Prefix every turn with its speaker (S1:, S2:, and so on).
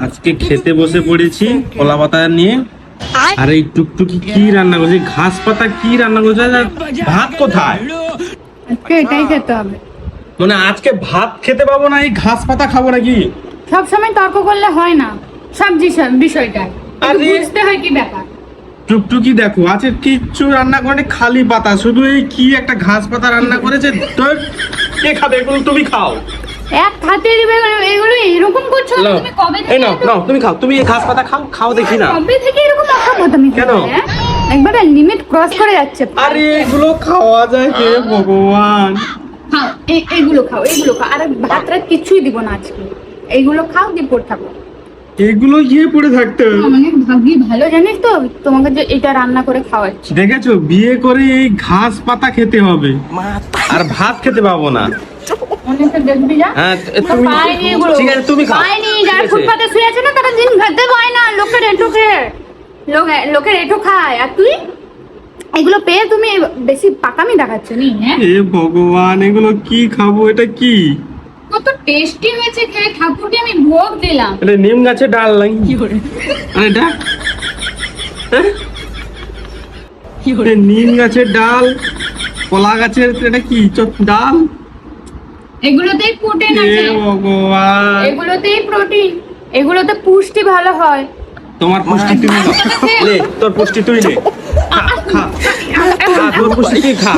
S1: আজকে খেতে বসে পড়েছি কলা পাতা নিয়ে। আর এই টুকটুকি কি রান্না করছে, ঘাস পাতা কি রান্না করছে, আর ভাত কোথায়?
S2: আজকে এটাই খেতে হবে।
S1: মানে আজকে ভাত খেতে পাবো না, এই ঘাস পাতা খাবো নাকি?
S2: সব সময় তর্ক করলে হয় না সবজি বিষয়টা,
S1: আরে-
S2: বুঝতে হয় কি ব্যাপার।
S1: টুকটুকি দেখো আজকে কিচ্ছু রান্না করে খালি পাতা, শুধু এই কি একটা ঘাস পাতা রান্না করেছে। তোর কে খাবে এগুলো? তুমি খাও।
S2: এক হাতে দিবে এগুলো এরকম করছো
S1: নাও,
S2: তুমি কবে থেকে
S1: এই নাও নাও তুমি খাও, তুমি এই ঘাস পাতা খাও, খাও দেখি না।
S2: কবে থেকে এরকম অখাবো তুমি?
S1: কেন?
S2: একবারে লিমিট ক্রস করে যাচ্ছে।
S1: আরে এগুলো খাওয়া যায় হে ভগবান।
S2: খাও এইগুলো খাও, এইগুলো খাও। আর ভাতটা কিছুই দিব না আজকে, এইগুলো খাও দিয়ে পড়ে থাকো।
S1: এগুলো গিয়ে পড়ে থাকতে হবে।
S2: মানে ভাগ্যি ভালো জানিস তো তোমাকে যে এটা রান্না করে খাওয়াচ্ছি।
S1: দেখেছো, বিয়ে করে এই ঘাস পাতা খেতে হবে আর ভাত খেতে পাবো না।
S2: অনেকটা দেখবি যা।
S1: হ্যাঁ
S2: তো পাইনি এগুলো।
S1: ঠিক আছে তুমি খাও।
S2: পাইনি, যারা
S1: ঠিক আছে।
S2: ফুটপাতে শুয়ে আছে না তারা দিন খেতে পায় না, লোকের লোকের এঁঠো খায়। আর তুই এগুলো পেয়ে তুমি বেশি পাকামি দেখাচ্ছ নি। হ্যাঁ,
S1: হে ভগবান, এগুলো কি খাবো? এটা কি?
S2: কত টেস্টি হয়েছে খেয়ে, ঠাকুরকে আমি ভোগ দিলাম।
S1: এটা নিম গাছের ডাল নাই? আর এটা হ্যাঁ? এটা নিম গাছের ডাল, কলা গাছের, এটা কি ডাল?
S2: এগুলোতেই প্রোটিন
S1: হে
S2: আছে,
S1: ভগবান,
S2: এগুলোতেই প্রোটিন, এগুলোতে পুষ্টি ভালো হয়।
S1: তোমার পুষ্টি তুমি নাও। লে তোর পুষ্টি তুই নে, খা খা খা, তোর পুষ্টি তুই খা।